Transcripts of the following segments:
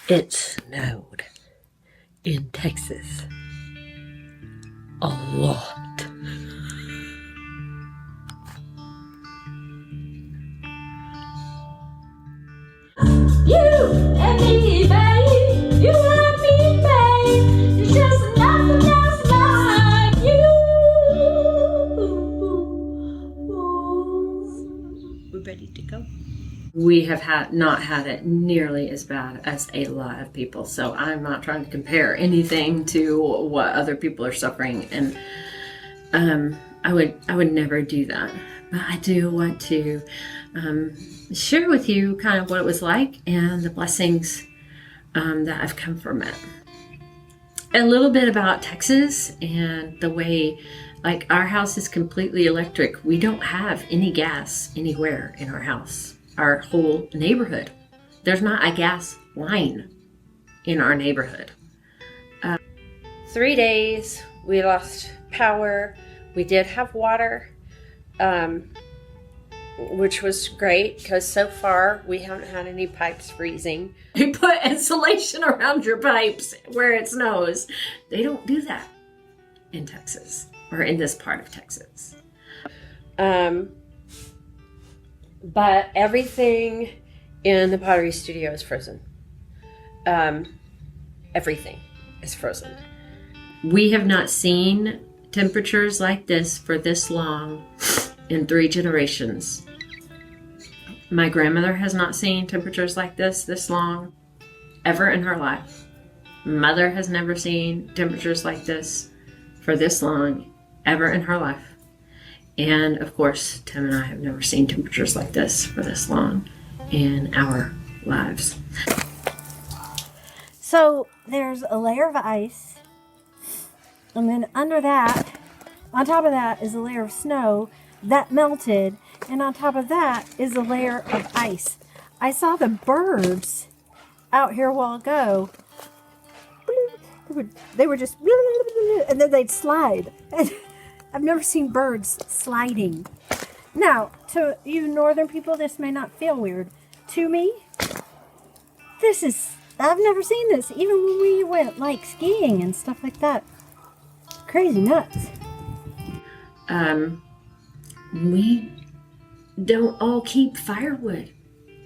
It snowed in Texas a lot. You and me, babe. You and me, babe. There's just nothing else like you. We're ready to go. We have not had it nearly as bad as a lot of people, so I'm not trying to compare anything to what other people are suffering, and I would never do that. But I do want to share with you kind of what it was like and the blessings that have come from it. A little bit about Texas and the way, like, our house is completely electric. We don't have any gas anywhere in our house. Our whole neighborhood, there's not a gas line in our neighborhood. 3 days we lost power. We did have water, which was great because so far we haven't had any pipes freezing. You put insulation around your pipes where it snows. They don't do that in Texas, or in this part of Texas. But everything in the Pottery studio is frozen. Everything is frozen. We have not seen temperatures like this for this long in 3 generations. My grandmother has not seen temperatures like this long ever in her life. Mother has never seen temperatures like this for this long ever in her life. And of course, Tim and I have never seen temperatures like this for this long in our lives. So there's a layer of ice, and then under that, on top of that is a layer of snow that melted, and on top of that is a layer of ice. I saw the birds out here a while ago. They were just, and then they'd slide. I've never seen birds sliding. Now, to you northern people, this may not feel weird. To me, I've never seen this. Even when we went like skiing and stuff like that. Crazy nuts. We don't all keep firewood.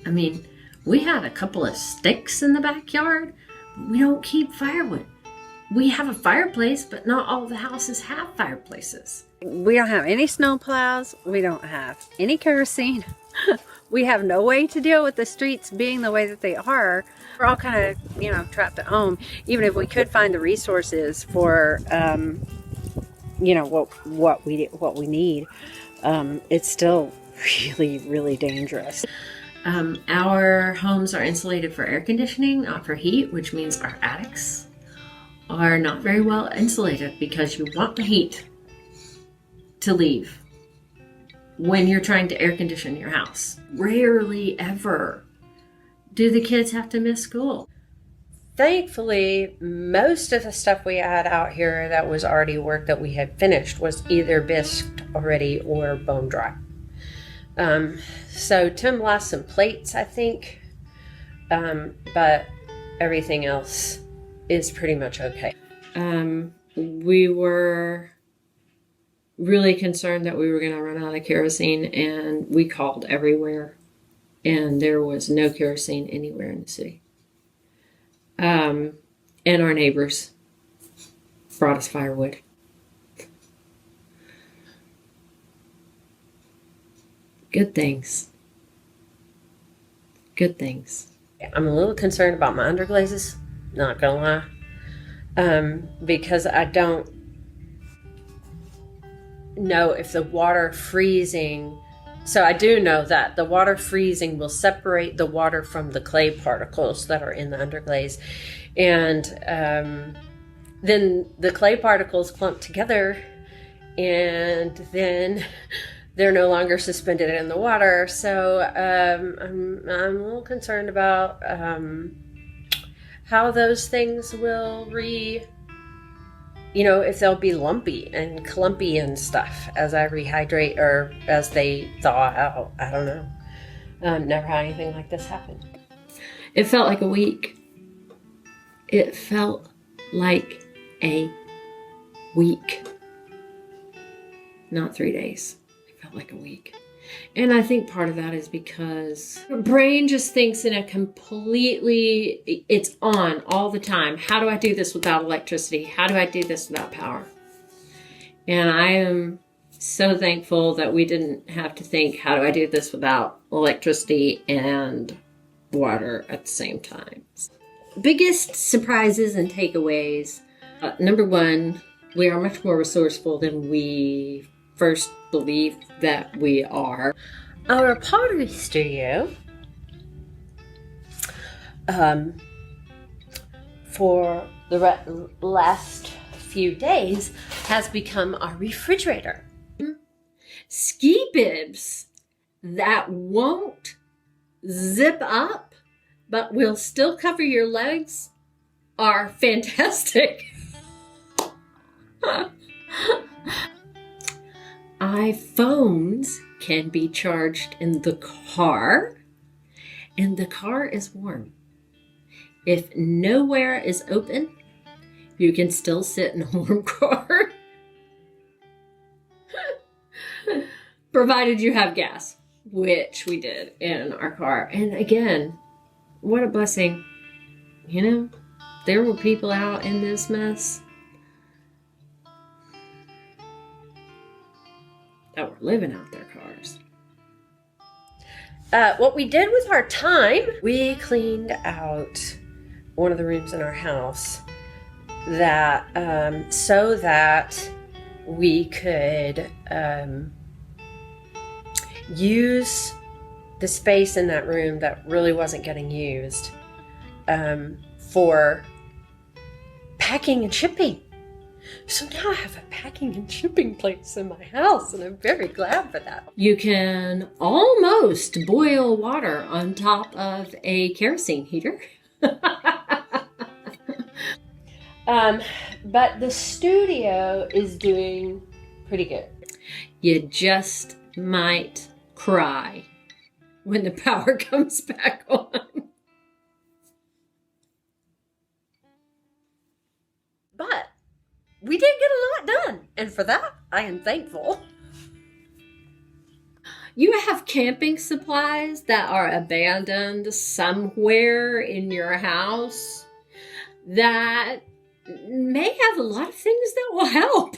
I mean, we had a couple of sticks in the backyard, but we don't keep firewood. We have a fireplace, but not all the houses have fireplaces. We don't have any snow plows. We don't have any kerosene. We have no way to deal with the streets being the way that they are. We're all kind of, trapped at home. Even if we could find the resources for, what we need, it's still really, really dangerous. Our homes are insulated for air conditioning, not for heat, which means our attics are not very well insulated because you want the heat to leave when you're trying to air condition your house. Rarely ever do the kids have to miss school. Thankfully, most of the stuff we had out here that was already work that we had finished was either bisqued already or bone dry. So Tim lost some plates, I think, but everything else is pretty much okay. We were really concerned that we were going to run out of kerosene, and we called everywhere, and there was no kerosene anywhere in the city. And our neighbors brought us firewood. Good things. Good things. I'm a little concerned about my underglazes, not gonna lie, because I don't know if the water freezing. So I do know that the water freezing will separate the water from the clay particles that are in the underglaze, and then the clay particles clump together, and then they're no longer suspended in the water. So I'm a little concerned about how those things will if they'll be lumpy and clumpy and stuff as I rehydrate or as they thaw out. I don't know. Never had anything like this happen. It felt like a week. It felt like a week, not 3 days. It felt like a week. And I think part of that is because your brain just thinks in a completely, it's on all the time. How do I do this without electricity? How do I do this without power? And I am so thankful that we didn't have to think, how do I do this without electricity and water at the same time? Biggest surprises and takeaways. Number one, we are much more resourceful than we first believe that we are. Our pottery studio, for the last few days, has become our refrigerator. Ski bibs that won't zip up, but will still cover your legs, are fantastic. iPhones can be charged in the car, and the car is warm. If nowhere is open, you can still sit in a warm car. Provided you have gas, which we did in our car. And again, what a blessing. You know, there were people out in this mess that were living out their cars. What we did with our time, we cleaned out one of the rooms in our house that so that we could use the space in that room that really wasn't getting used for packing and shipping. So now I have a packing and shipping place in my house, and I'm very glad for that. You can almost boil water on top of a kerosene heater. But the studio is doing pretty good. You just might cry when the power comes back on. But we did get a lot done, and for that, I am thankful. You have camping supplies that are abandoned somewhere in your house that may have a lot of things that will help.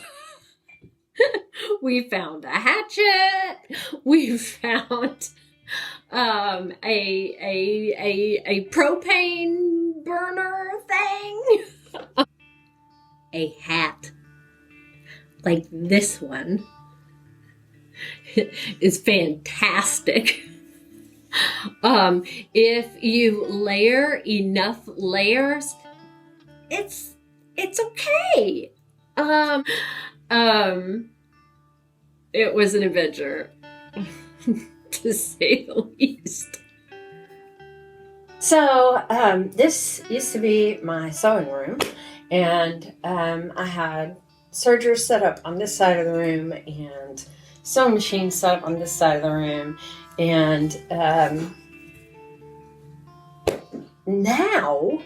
We found a hatchet. We found a propane burner thing. A hat like this one is fantastic. If you layer enough layers, it's okay. It was an adventure, to say the least. So, this used to be my sewing room, and I had sergers set up on this side of the room and sewing machines set up on this side of the room, and now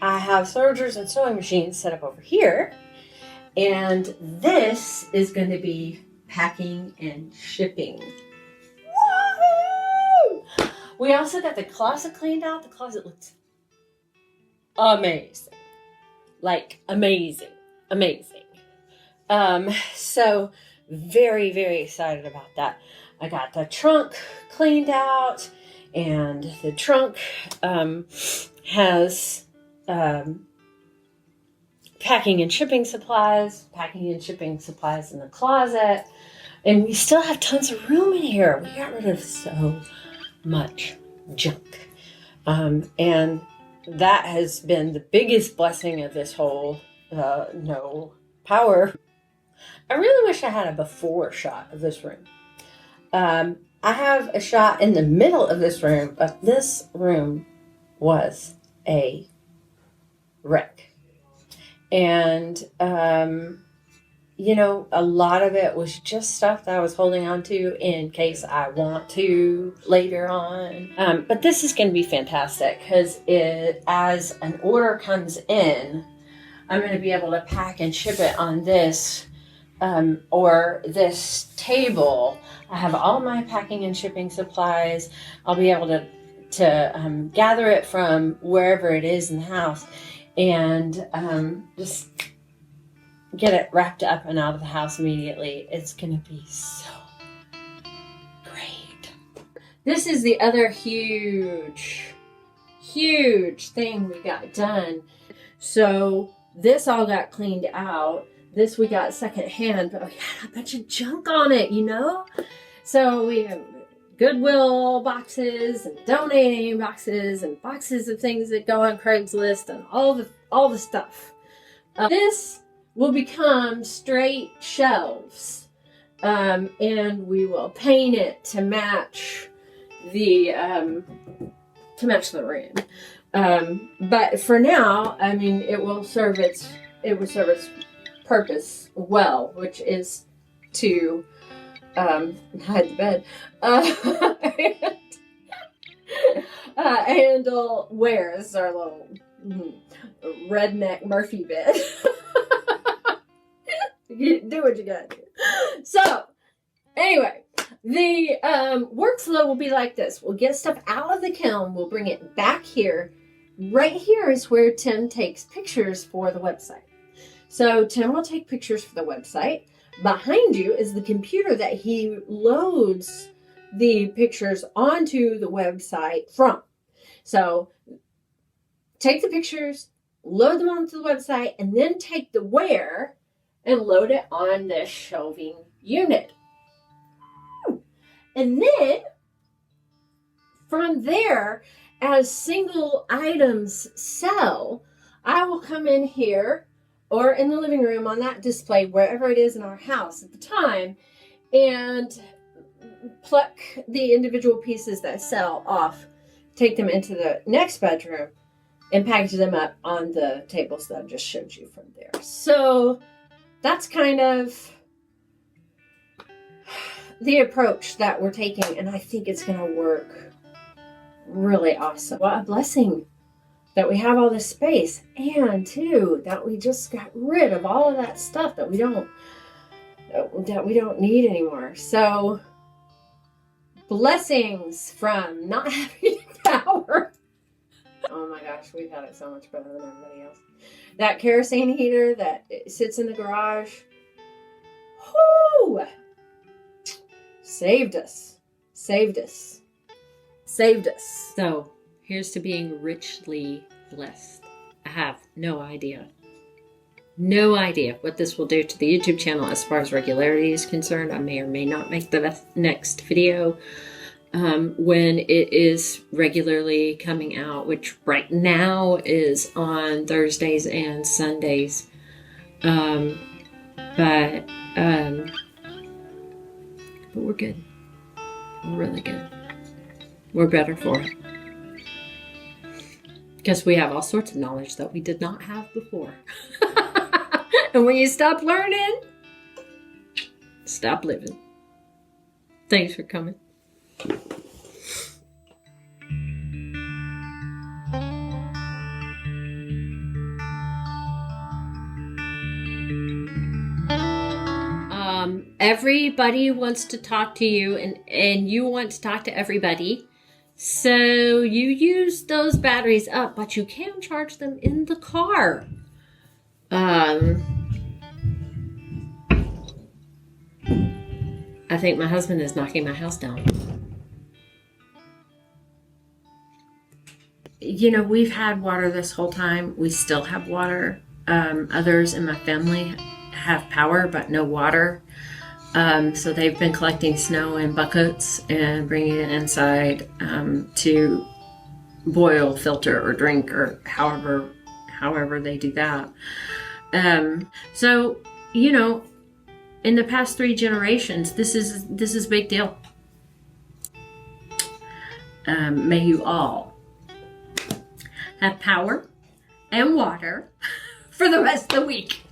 I have sergers and sewing machines set up over here, and this is going to be packing and shipping. Woohoo! We also got the closet cleaned out. The closet looks amazing. Like amazing. So very, very excited about that. I got the trunk cleaned out, and the trunk has packing and shipping supplies in the closet, and we still have tons of room in here. We got rid of so much junk, and that has been the biggest blessing of this whole no power. I really wish I had a before shot of this room. I have a shot in the middle of this room, but this room was a wreck. And you know, a lot of it was just stuff that I was holding on to in case I want to later on. But this is going to be fantastic because as an order comes in, I'm going to be able to pack and ship it on this or this table. I have all my packing and shipping supplies. I'll be able to gather it from wherever it is in the house and just get it wrapped up and out of the house immediately. It's gonna be so great. This is the other huge thing we got done. So this all got cleaned out. This we got secondhand, but we had a bunch of junk on it, you know? So we have Goodwill boxes and donating boxes and boxes of things that go on Craigslist and all the stuff. This will become straight shelves, and we will paint it to match the room. But for now, I mean, it will serve its purpose well, which is to hide the bed and handle wares our little redneck Murphy bed. You do what you gotta do. So, anyway, the workflow will be like this. We'll get stuff out of the kiln. We'll bring it back here. Right here is where Tim takes pictures for the website. So, Tim will take pictures for the website. Behind you is the computer that he loads the pictures onto the website from. So, take the pictures, load them onto the website, and then take the ware and load it on this shelving unit. And then, from there, as single items sell, I will come in here or in the living room on that display, wherever it is in our house at the time, and pluck the individual pieces that sell off, take them into the next bedroom, and package them up on the tables that I just showed you from there. So that's kind of the approach that we're taking, and I think it's going to work really awesome. What a blessing that we have all this space, and too that we just got rid of all of that stuff that we don't need anymore. So blessings from not having power. Oh my gosh, we've had it so much better than everybody else. That kerosene heater that sits in the garage, whoo, saved us. So here's to being richly blessed. I have no idea what this will do to the YouTube channel as far as regularity is concerned. I may or may not make the next video when it is regularly coming out, which right now is on Thursdays and Sundays. But we're good. We're really good. We're better for it. Because we have all sorts of knowledge that we did not have before. And when you stop learning, stop living. Thanks for coming. Everybody wants to talk to you, and you want to talk to everybody. So you use those batteries up, but you can charge them in the car. I think my husband is knocking my house down. You know, we've had water this whole time. We still have water. Others in my family have power, but no water. So they've been collecting snow in buckets and bringing it inside to boil, filter, or drink, or however they do that. So, you know, in the past 3 generations, this is a big deal. May you all have power and water for the rest of the week.